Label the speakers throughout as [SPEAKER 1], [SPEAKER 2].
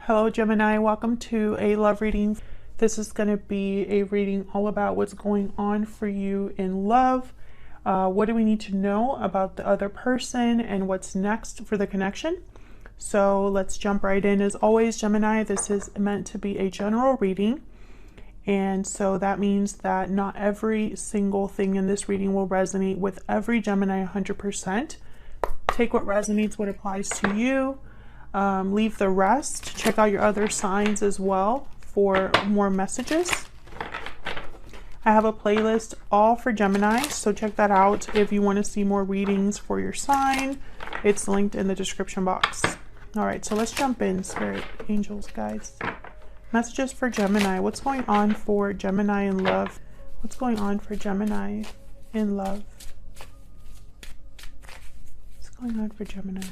[SPEAKER 1] Hello Gemini, welcome to a love reading. This is going to be a reading all about what's going on for you in love. What do we need to know about the other person and what's next for the connection? So let's jump right in. As always, Gemini, this is meant to be a general reading. And so that means that not every single thing in this reading will resonate with every Gemini 100%. Take what resonates, what applies to you. Leave the rest. Check out your other signs as well for more messages. I have a playlist all for Gemini, so check that out if you want to see more readings for your sign. It's linked in the description box. All right, so let's jump in. Spirit, angels, guides. Messages for Gemini. What's going on for Gemini in love? What's going on for Gemini in love? What's going on for Gemini?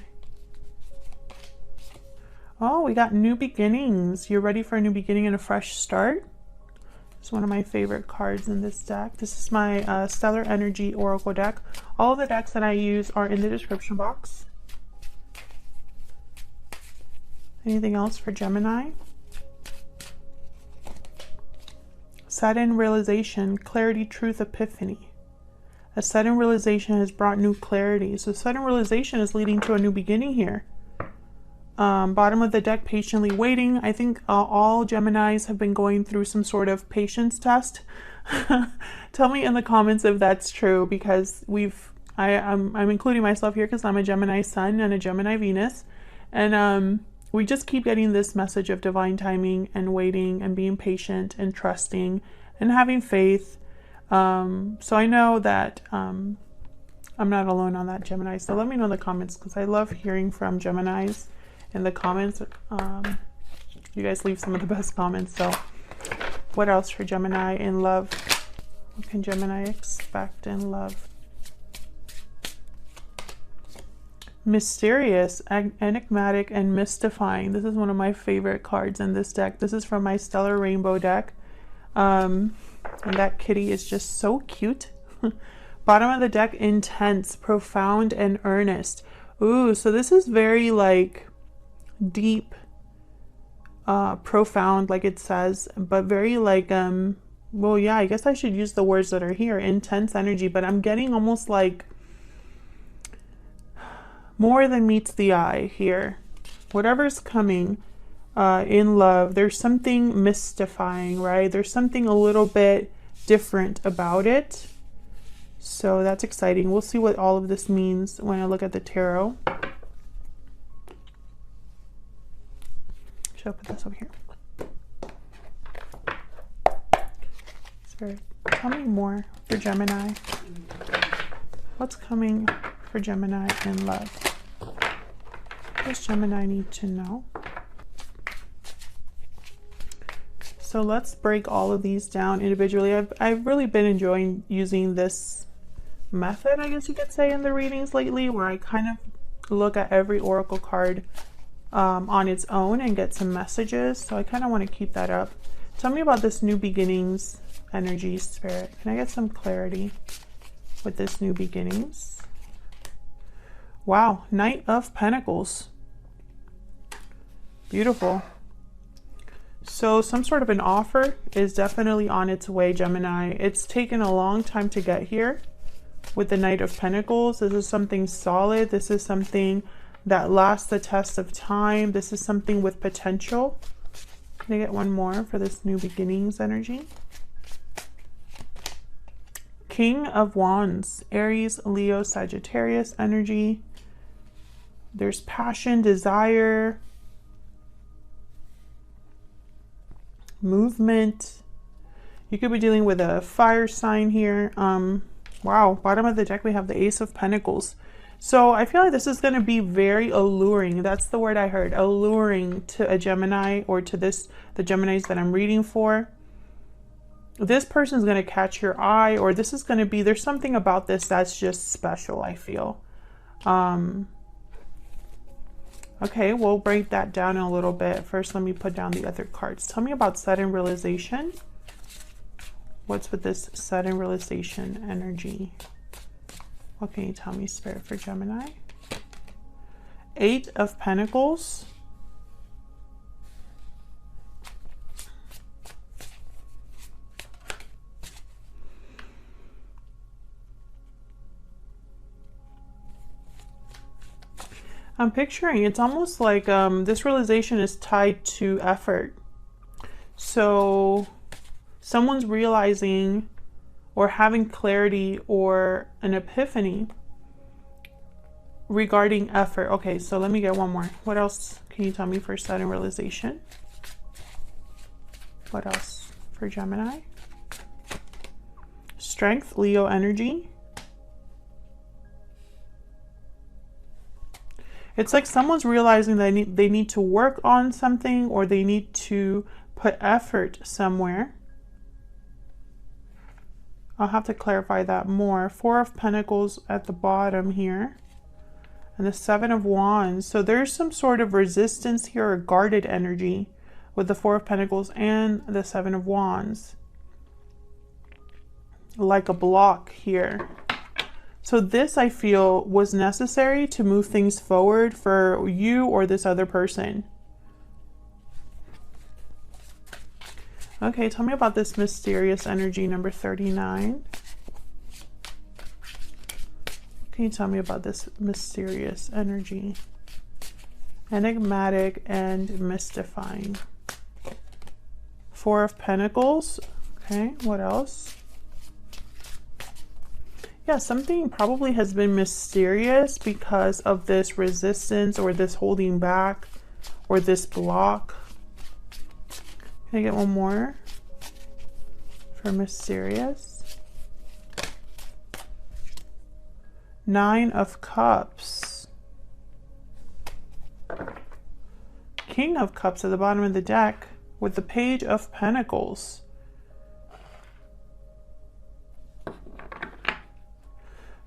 [SPEAKER 1] Oh, we got new beginnings. You're ready for a new beginning and a fresh start. It's one of my favorite cards in this deck. This is my Stellar Energy Oracle deck. All of the decks that I use are in the description box. Anything else for Gemini? Sudden realization, clarity, truth, epiphany. A sudden realization has brought new clarity. So sudden realization is leading to a new beginning here. Bottom of the deck, patiently waiting. I think all Geminis have been going through some sort of patience test. Tell me in the comments if that's true, because I'm including myself here because I'm a Gemini Sun and a Gemini Venus, and we just keep getting this message of divine timing and waiting and being patient and trusting and having faith. So I know that I'm not alone on that, Gemini. So let me know in the comments, because I love hearing from Geminis in the comments. You guys leave some of the best comments. So what else for Gemini in love? What can Gemini expect in love? Mysterious, enigmatic, and mystifying. This is one of my favorite cards in this deck. This is from my Stellar Rainbow deck. And that kitty is just so cute. Bottom of the deck, intense, profound, and earnest. Ooh, so this is very like deep, profound, like it says, but very like well, yeah, I guess I should use the words that are here. Intense energy, but I'm getting almost like more than meets the eye here. Whatever's coming in love, there's something mystifying, right? There's something a little bit different about it. So that's exciting. We'll see what all of this means when I look at the tarot. Should I put this over here? Spirit, tell me more for Gemini. What's coming for Gemini in love? What does Gemini need to know? So let's break all of these down individually. I've really been enjoying using this method, I guess you could say, in the readings lately, where I kind of look at every oracle card on its own and get some messages. So I kind of want to keep that up. Tell me about this new beginnings energy, Spirit. Can I get some clarity with this new beginnings? Wow, Knight of Pentacles. Beautiful. So some sort of an offer is definitely on its way, Gemini. It's taken a long time to get here with the Knight of Pentacles. This is something solid. This is something that lasts the test of time. This is something with potential. Can I get one more for this new beginnings energy? King of Wands, Aries, Leo, Sagittarius energy. There's passion, desire, movement. You could be dealing with a fire sign here. Wow, bottom of the deck we have the Ace of Pentacles. So I feel like this is going to be very alluring. That's the word I heard, alluring to a Gemini, or to the Geminis that I'm reading for. This person's going to catch your eye, or this is going to be, there's something about this that's just special, I feel. Okay, we'll break that down in a little bit. First, let me put down the other cards. Tell me about sudden realization. What's with this sudden realization energy? What can you tell me, Spirit, for Gemini? Eight of Pentacles. I'm picturing it's almost like this realization is tied to effort. So someone's realizing or having clarity or an epiphany regarding effort. Okay, so let me get one more. What else can you tell me for sudden realization? What else for Gemini? Strength, Leo energy. It's like someone's realizing that they need to work on something, or they need to put effort somewhere. I'll have to clarify that more. Four of Pentacles at the bottom here. And the Seven of Wands. So there's some sort of resistance here, or guarded energy with the Four of Pentacles and the Seven of Wands. Like a block here. So this, I feel, was necessary to move things forward for you or this other person. Okay, tell me about this mysterious energy, number 39. Can you tell me about this mysterious energy? Enigmatic and mystifying. Four of Pentacles. Okay, what else? Yeah, something probably has been mysterious because of this resistance or this holding back or this block. Can I get one more for mysterious? Nine of Cups. King of Cups at the bottom of the deck with the Page of Pentacles.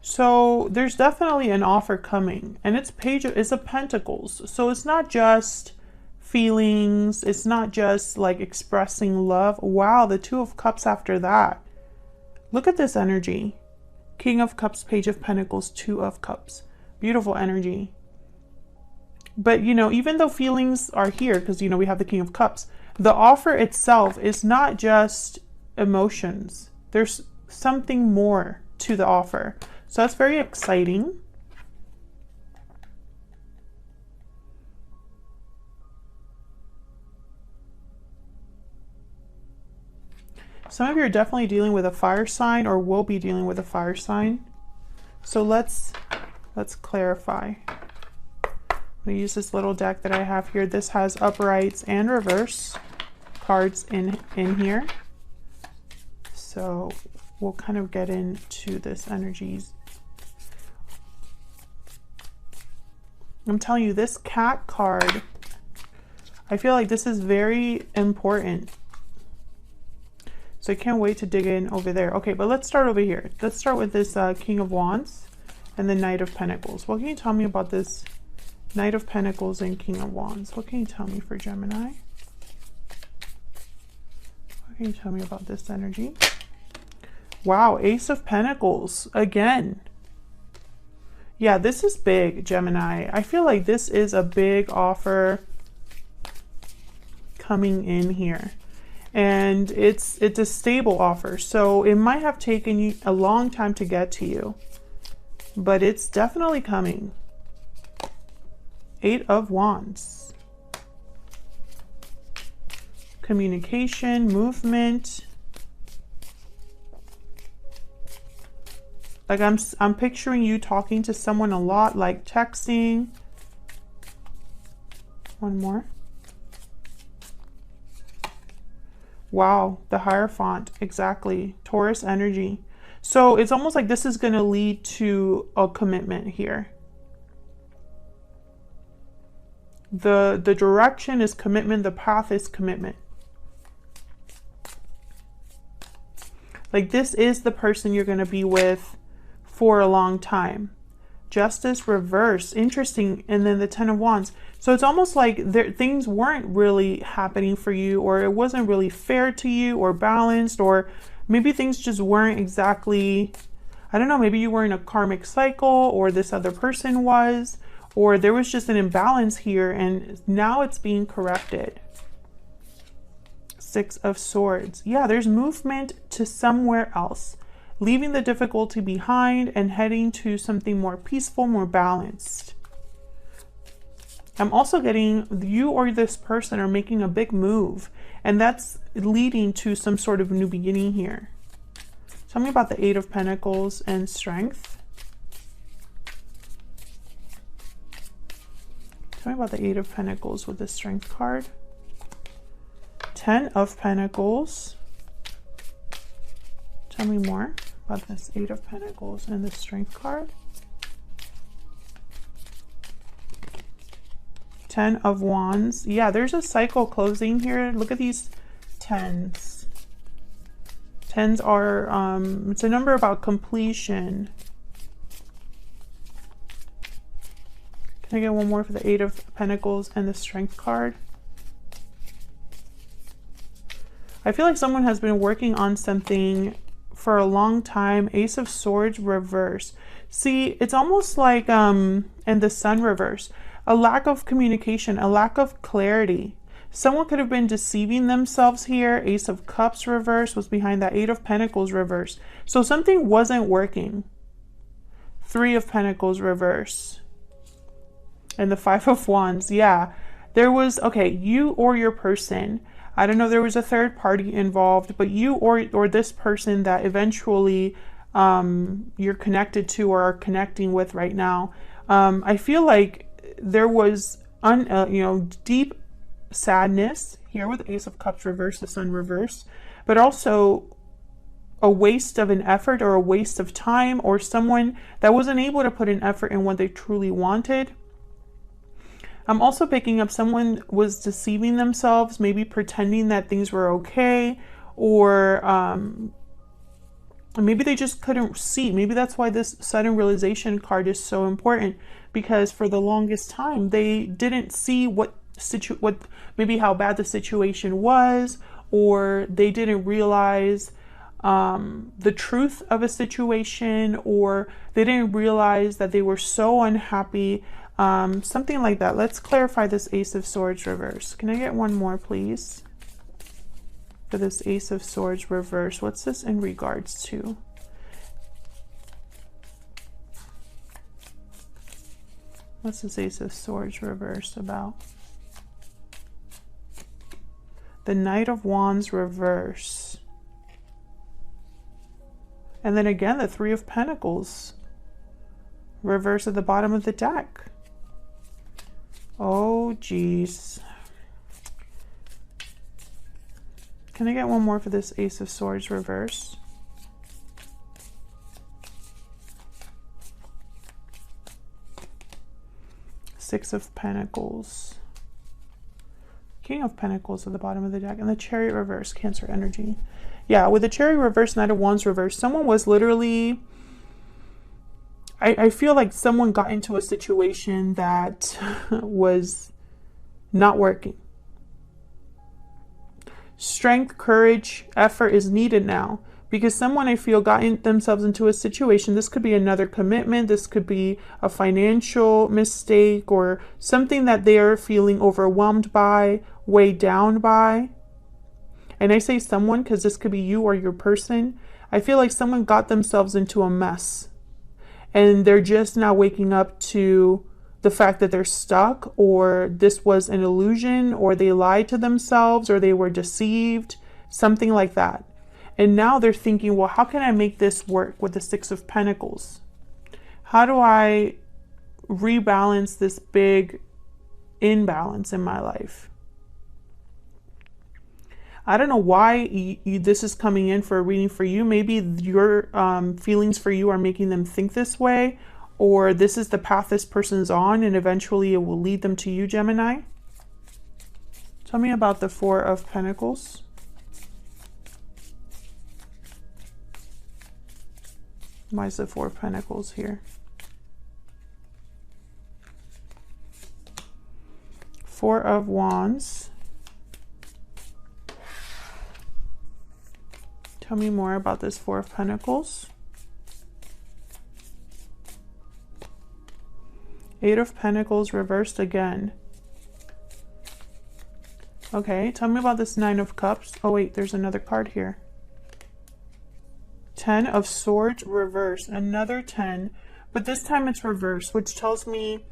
[SPEAKER 1] So there's definitely an offer coming, and it's a Pentacles. So it's not just feelings. It's not just like expressing love. Wow, the Two of Cups after that. Look at this energy. King of Cups, Page of Pentacles, Two of Cups. Beautiful energy. But, you know, even though feelings are here, because, you know, we have the King of Cups, the offer itself is not just emotions. There's something more to the offer. So that's very exciting. Some of you are definitely dealing with a fire sign, or will be dealing with a fire sign. So let's clarify. I'm going to use this little deck that I have here. This has uprights and reverse cards in here. So we'll kind of get into this energies. I'm telling you, this cat card, I feel like this is very important. So I can't wait to dig in over there. Okay, but let's start over here. Let's start with this King of Wands and the Knight of Pentacles. What can you tell me about this Knight of Pentacles and King of Wands? What can you tell me for Gemini? What can you tell me about this energy? Wow, Ace of Pentacles again. Yeah, this is big, Gemini. I feel like this is a big offer coming in here. And it's a stable offer. So it might have taken you a long time to get to you. But it's definitely coming. Eight of Wands. Communication, movement. Like I'm picturing you talking to someone a lot, like texting. One more. Wow, the Hierophant, exactly. Taurus energy. So it's almost like this is going to lead to a commitment here. The direction is commitment, the path is commitment. Like this is the person you're going to be with for a long time. Justice reverse, interesting. And then the Ten of Wands. So it's almost like things weren't really happening for you, or it wasn't really fair to you or balanced, or maybe things just weren't exactly, I don't know, maybe you were in a karmic cycle, or this other person was, or there was just an imbalance here and now it's being corrected. Six of Swords. Yeah, there's movement to somewhere else. Leaving the difficulty behind and heading to something more peaceful, more balanced. I'm also getting you or this person are making a big move, and that's leading to some sort of new beginning here. Tell me about the Eight of Pentacles and strength. Tell me about the Eight of Pentacles with the Strength card. 10 of Pentacles. Tell me more about this Eight of Pentacles and the Strength card. 10 of Wands. Yeah, there's a cycle closing here. Look at these 10s. 10s are, it's a number about completion. Can I get one more for the Eight of Pentacles and the Strength card? I feel like someone has been working on something for a long time. Ace of Swords reverse. See, it's almost like, and the Sun reverse. A lack of communication, a lack of clarity. Someone could have been deceiving themselves here. Ace of Cups reverse was behind that Eight of Pentacles reverse. So something wasn't working. Three of Pentacles reverse. And the Five of Wands. Yeah, there was, okay, you or your person. I don't know if there was a third party involved, but you or this person that eventually you're connected to or are connecting with right now. I feel like there was deep sadness here with the Ace of Cups reverse, the Sun reverse, but also a waste of an effort or a waste of time, or someone that wasn't able to put an effort in what they truly wanted. I'm also picking up someone was deceiving themselves, maybe pretending that things were okay, or maybe they just couldn't see. Maybe that's why this sudden realization card is so important, because for the longest time they didn't see maybe how bad the situation was, or they didn't realize the truth of a situation, or they didn't realize that they were so unhappy. Something like that. Let's clarify this Ace of Swords reverse. Can I get one more, please? For this Ace of Swords reverse, what's this in regards to? What's this Ace of Swords reverse about? The Knight of Wands reverse. And then again, the Three of Pentacles reverse at the bottom of the deck. Oh, geez. Can I get one more for this Ace of Swords reverse? Six of Pentacles. King of Pentacles at the bottom of the deck. And the Chariot reverse, Cancer energy. Yeah, with the Chariot reverse, Knight of Wands reverse, someone was literally... I feel like someone got into a situation that was not working. Strength, courage, effort is needed now, because someone, I feel, got themselves into a situation. This could be another commitment. This could be a financial mistake, or something that they are feeling overwhelmed by, weighed down by. And I say someone because this could be you or your person. I feel like someone got themselves into a mess, and they're just now waking up to the fact that they're stuck, or this was an illusion, or they lied to themselves, or they were deceived, something like that. And now they're thinking, well, how can I make this work with the Six of Pentacles? How do I rebalance this big imbalance in my life? I don't know why this is coming in for a reading for you. Maybe your feelings for you are making them think this way, or this is the path this person's on, and eventually it will lead them to you, Gemini. Tell me about the Four of Pentacles. Why is the Four of Pentacles here? Four of Wands. Tell me more about this Four of Pentacles. Eight of Pentacles reversed again. Okay, tell me about this Nine of Cups. Oh wait, there's another card here. 10 of Swords reversed. Another 10, but this time it's reversed, which tells me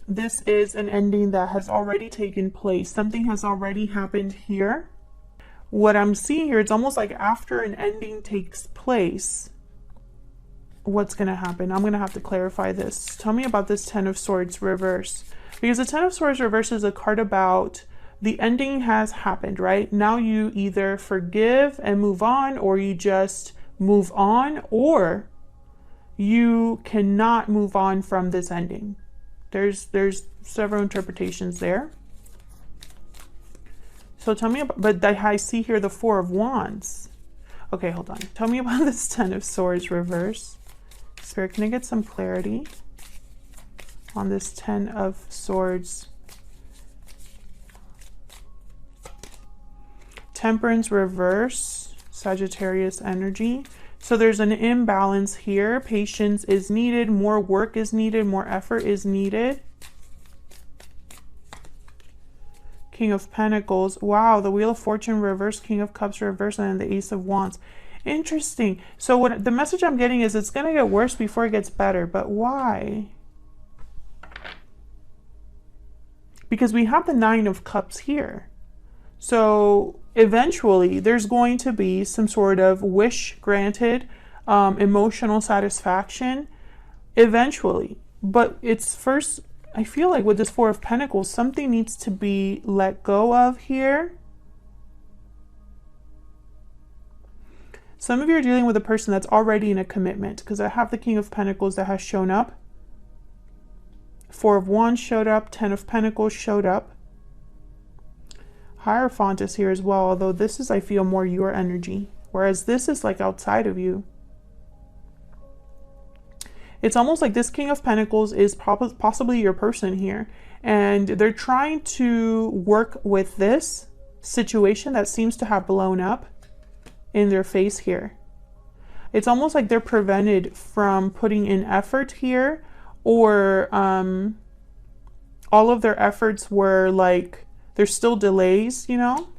[SPEAKER 1] this is an ending that has already taken place. Something has already happened here. What I'm seeing here, it's almost like after an ending takes place, what's going to happen? I'm going to have to clarify this. Tell me about this Ten of Swords reverse. Because the Ten of Swords reverse is a card about the ending has happened, right? Now you either forgive and move on, or you just move on, or you cannot move on from this ending. There's several interpretations there. So tell me about, but I see here the Four of Wands. Okay, hold on. Tell me about this Ten of Swords reverse. Spirit, can I get some clarity on this Ten of Swords? Temperance reverse, Sagittarius energy. So there's an imbalance here. Patience is needed, more work is needed, more effort is needed. King of Pentacles. Wow, the Wheel of Fortune reverse, King of Cups reverse, and then the Ace of Wands. Interesting. So what the message I'm getting is it's going to get worse before it gets better. But why? Because we have the Nine of Cups here. So eventually there's going to be some sort of wish granted, emotional satisfaction eventually. But it's first, I feel like with this Four of Pentacles, something needs to be let go of here. Some of you are dealing with a person that's already in a commitment, because I have the King of Pentacles that has shown up. Four of Wands showed up. Ten of Pentacles showed up. Hierophant is here as well, although this is, I feel, more your energy, whereas this is like outside of you. It's almost like this King of Pentacles is possibly your person here, and they're trying to work with this situation that seems to have blown up in their face here. It's almost like they're prevented from putting in effort here, or all of their efforts were like, there's still delays, you know?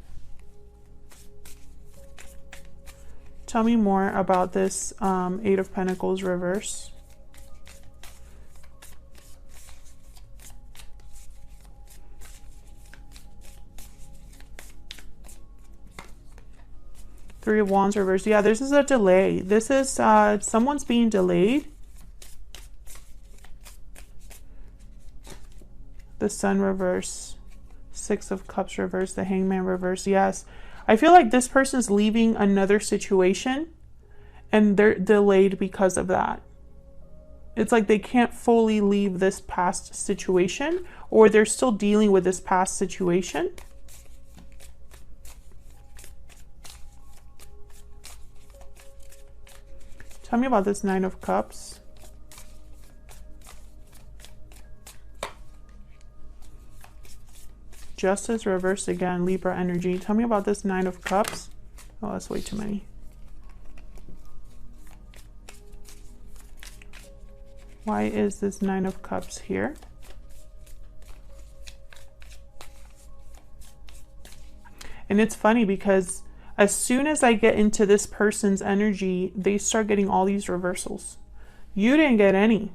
[SPEAKER 1] Tell me more about this Eight of Pentacles reverse. Three of Wands reverse. Yeah, this is a delay. This is someone's being delayed. The Sun reverse. Six of Cups reverse. The Hangman reverse. Yes. I feel like this person's leaving another situation and they're delayed because of that. It's like they can't fully leave this past situation, or they're still dealing with this past situation. Tell me about this Nine of Cups. Justice reversed again, Libra energy. Tell me about this Nine of Cups. Oh, that's way too many. Why is this Nine of Cups here? And it's funny because as soon as I get into this person's energy, they start getting all these reversals. You didn't get any.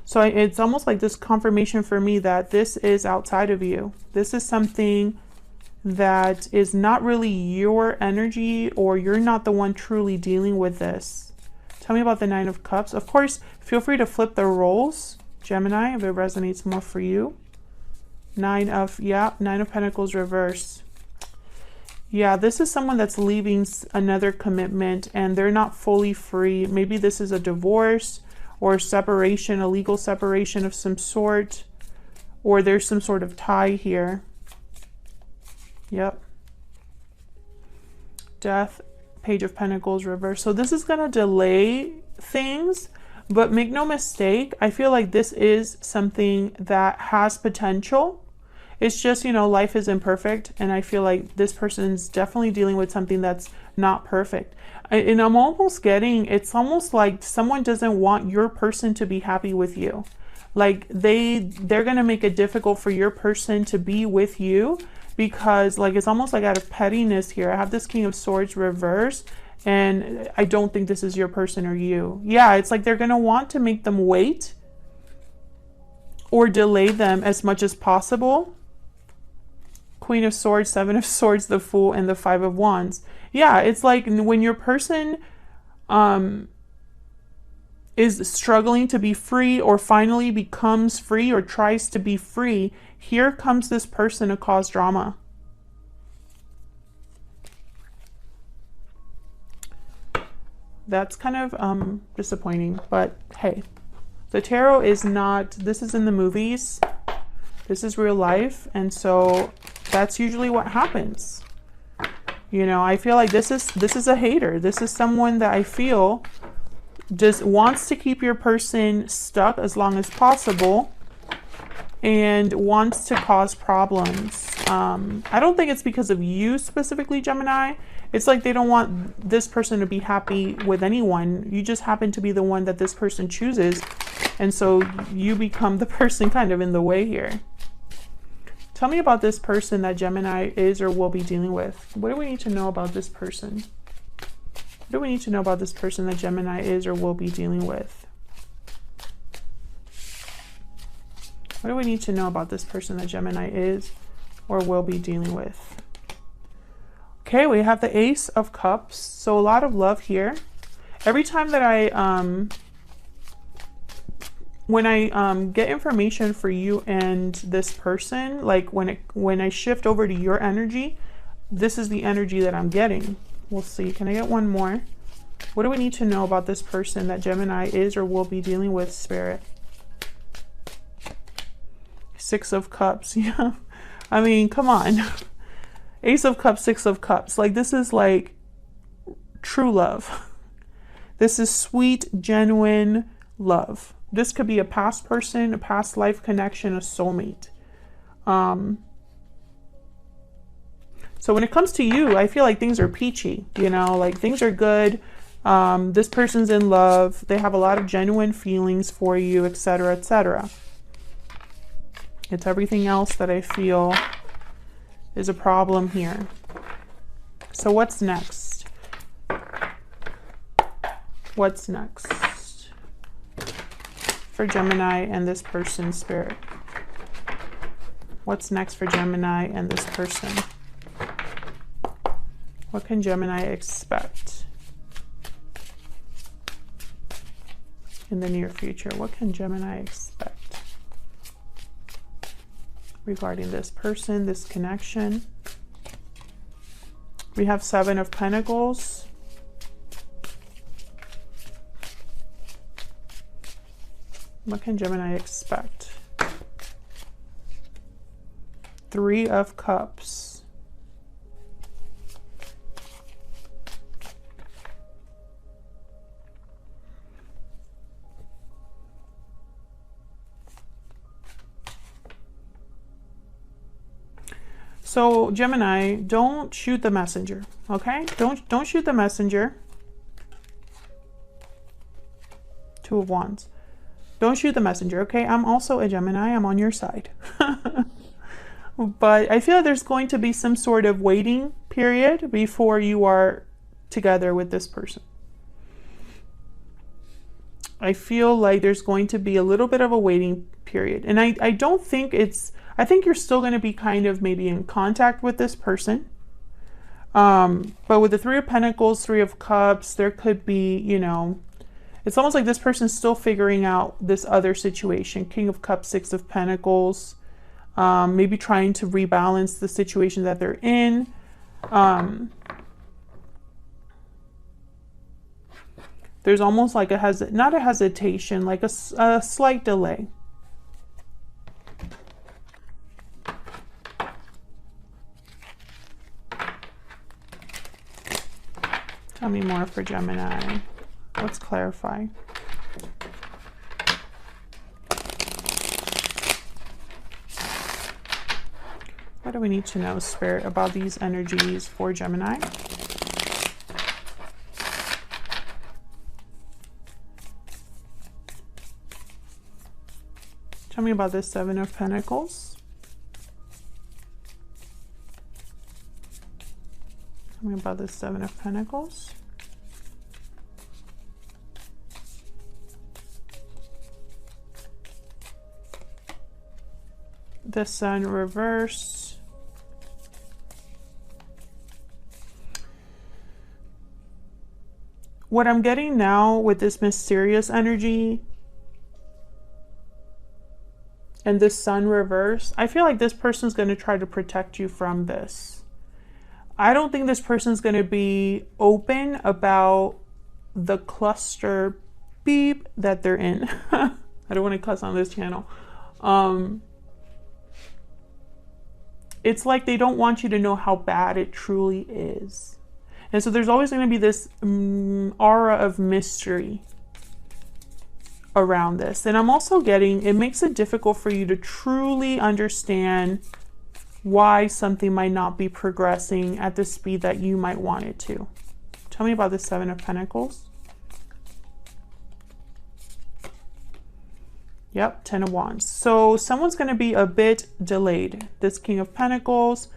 [SPEAKER 1] So it's almost like this confirmation for me that this is outside of you. This is something that is not really your energy, or you're not the one truly dealing with this. Tell me about the Nine of Cups. Of course, feel free to flip the roles, Gemini, if it resonates more for you. Nine of Pentacles reverse. Yeah, this is someone that's leaving another commitment and they're not fully free. Maybe this is a divorce or separation, a legal separation of some sort, or there's some sort of tie here. Yep. Death, Page of Pentacles reverse. So this is going to delay things, but make no mistake, I feel like this is something that has potential. It's just, you know, life is imperfect, and I feel like this person's definitely dealing with something that's not perfect. And I'm almost getting, it's almost like someone doesn't want your person to be happy with you. Like they're going to make it difficult for your person to be with you, because like it's almost like out of pettiness here. I have this King of Swords reverse, and I don't think this is your person or you. Yeah, it's like they're going to want to make them wait or delay them as much as possible. Queen of Swords, Seven of Swords, the Fool, and the Five of Wands. Yeah, it's like when your person is struggling to be free, or finally becomes free, or tries to be free, here comes this person to cause drama. That's kind of disappointing, but hey, the tarot is not, this is in the movies, this is real life, and so that's usually what happens. You know, I feel like this is a hater. This is someone that I feel just wants to keep your person stuck as long as possible and wants to cause problems. I don't think it's because of you specifically, Gemini. It's like they don't want this person to be happy with anyone. You just happen to be the one that this person chooses. And so you become the person kind of in the way here. Tell me about this person that Gemini is or will be dealing with. What do we need to know about this person? What do we need to know about this person that Gemini is or will be dealing with? What do we need to know about this person that Gemini is or will be dealing with? Okay, we have the Ace of Cups. So a lot of love here. Every time that when I get information for you and this person, like when I shift over to your energy, this is the energy that I'm getting. We'll see. Can I get one more? What do we need to know about this person that Gemini is or will be dealing with, Spirit? Six of Cups. Yeah. I mean, come on. Ace of Cups, Six of Cups. Like, this is like true love. This is sweet, genuine love. This could be a past person, a past life connection, a soulmate. So when it comes to you, I feel like things are peachy, you know, like things are good. This person's in love. They have a lot of genuine feelings for you, etc., etc. It's everything else that I feel is a problem here. So what's next? What's next for Gemini and this person, Spirit? What's next for Gemini and this person? What can Gemini expect in the near future? What can Gemini expect regarding this person, this connection? We have Seven of Pentacles. What can Gemini expect? Three of Cups. So Gemini, don't shoot the messenger, okay? Don't shoot the messenger. Two of Wands. Don't shoot the messenger, okay? I'm also a Gemini. I'm on your side. But I feel there's going to be some sort of waiting period before you are together with this person. I feel like there's going to be a little bit of a waiting period. And I don't think it's, I think you're still going to be kind of maybe in contact with this person. But with the Three of Pentacles, Three of Cups, there could be, you know, it's almost like this person's still figuring out this other situation. King of Cups, Six of Pentacles, maybe trying to rebalance the situation that they're in. There's almost like a not a hesitation, like a slight delay. Tell me more for Gemini. Let's clarify. What do we need to know, Spirit, about these energies for Gemini? Tell me about this Seven of Pentacles. Tell me about this Seven of Pentacles. The Sun reverse. What I'm getting now with this mysterious energy and this Sun reverse, I feel like this person's going to try to protect you from this. I don't think this person's going to be open about the cluster beep that they're in. I don't want to cuss on this channel. It's like they don't want you to know how bad it truly is. And so there's always going to be this aura of mystery around this. And I'm also getting, it makes it difficult for you to truly understand why something might not be progressing at the speed that you might want it to. Tell me about the Seven of Pentacles. Yep, Ten of Wands. So someone's going to be a bit delayed. This King of Pentacles,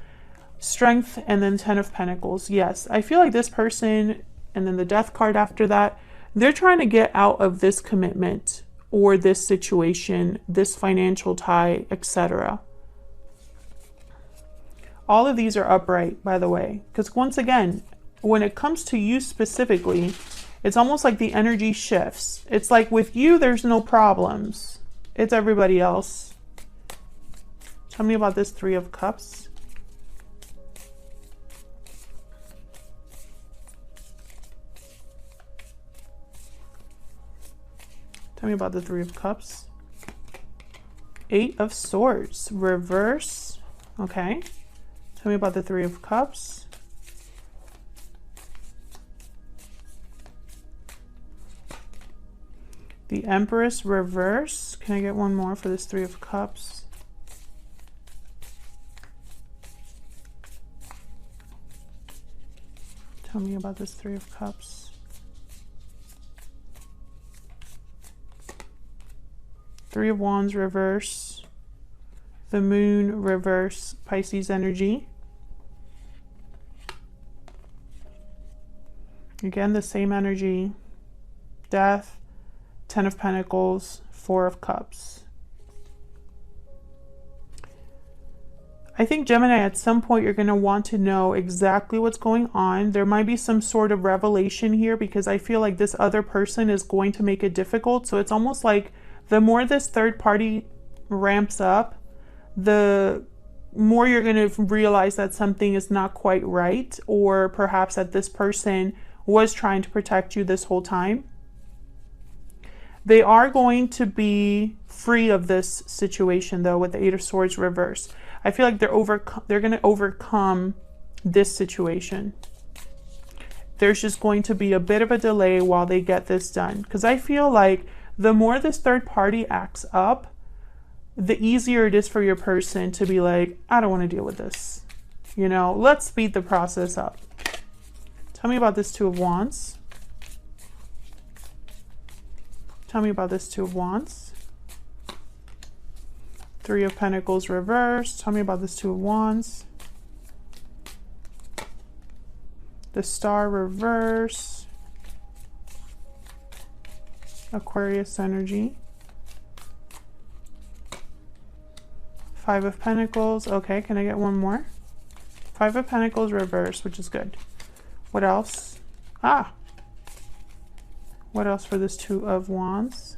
[SPEAKER 1] Strength, and then Ten of Pentacles. Yes, I feel like this person, and then the Death card after that, they're trying to get out of this commitment or this situation, this financial tie, etc. All of these are upright, by the way, because once again, when it comes to you specifically, it's almost like the energy shifts. It's like with you, there's no problems. It's everybody else. Tell me about this Three of Cups. Tell me about the Three of Cups. Eight of Swords, reverse. Okay. Tell me about the Three of Cups. The Empress, reverse. Can I get one more for this Three of Cups? Tell me about this Three of Cups. Three of Wands, reverse. The Moon, reverse. Pisces energy. Again, the same energy. Death. Ten of Pentacles, Four of Cups. I think Gemini, at some point you're going to want to know exactly what's going on. There might be some sort of revelation here because I feel like this other person is going to make it difficult. So it's almost like the more this third party ramps up, the more you're going to realize that something is not quite right, or perhaps that this person was trying to protect you this whole time. They are going to be free of this situation, though, with the Eight of Swords reverse. I feel like they're going to overcome this situation. There's just going to be a bit of a delay while they get this done. Because I feel like the more this third party acts up, the easier it is for your person to be like, I don't want to deal with this. You know, let's speed the process up. Tell me about this Two of Wands. Tell me about this Two of Wands. Three of Pentacles reverse. Tell me about this Two of Wands. The Star reverse. Aquarius energy. Five of Pentacles. Okay, can I get one more? Five of Pentacles reverse, which is good. What else? Ah! What else for this Two of Wands?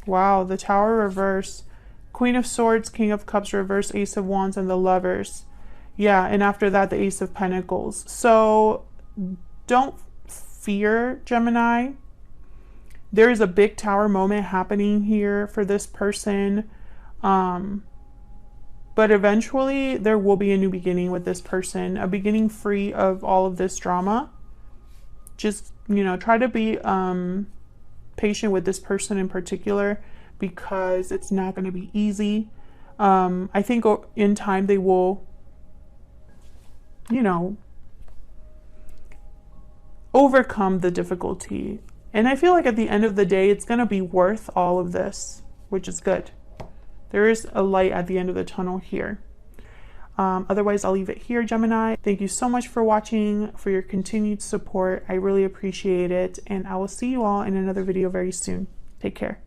[SPEAKER 1] Wow, the Tower reverse. Queen of Swords, King of Cups reverse, Ace of Wands, and the Lovers. Yeah, and after that, the Ace of Pentacles. So don't fear, Gemini. There is a big Tower moment happening here for this person. But eventually there will be a new beginning with this person, a beginning free of all of this drama. Just, you know, try to be patient with this person in particular, because it's not going to be easy. I think in time they will, you know, overcome the difficulty. And I feel like at the end of the day, it's going to be worth all of this, which is good. There is a light at the end of the tunnel here. Otherwise, I'll leave it here, Gemini. Thank you so much for watching, for your continued support. I really appreciate it, and I will see you all in another video very soon. Take care.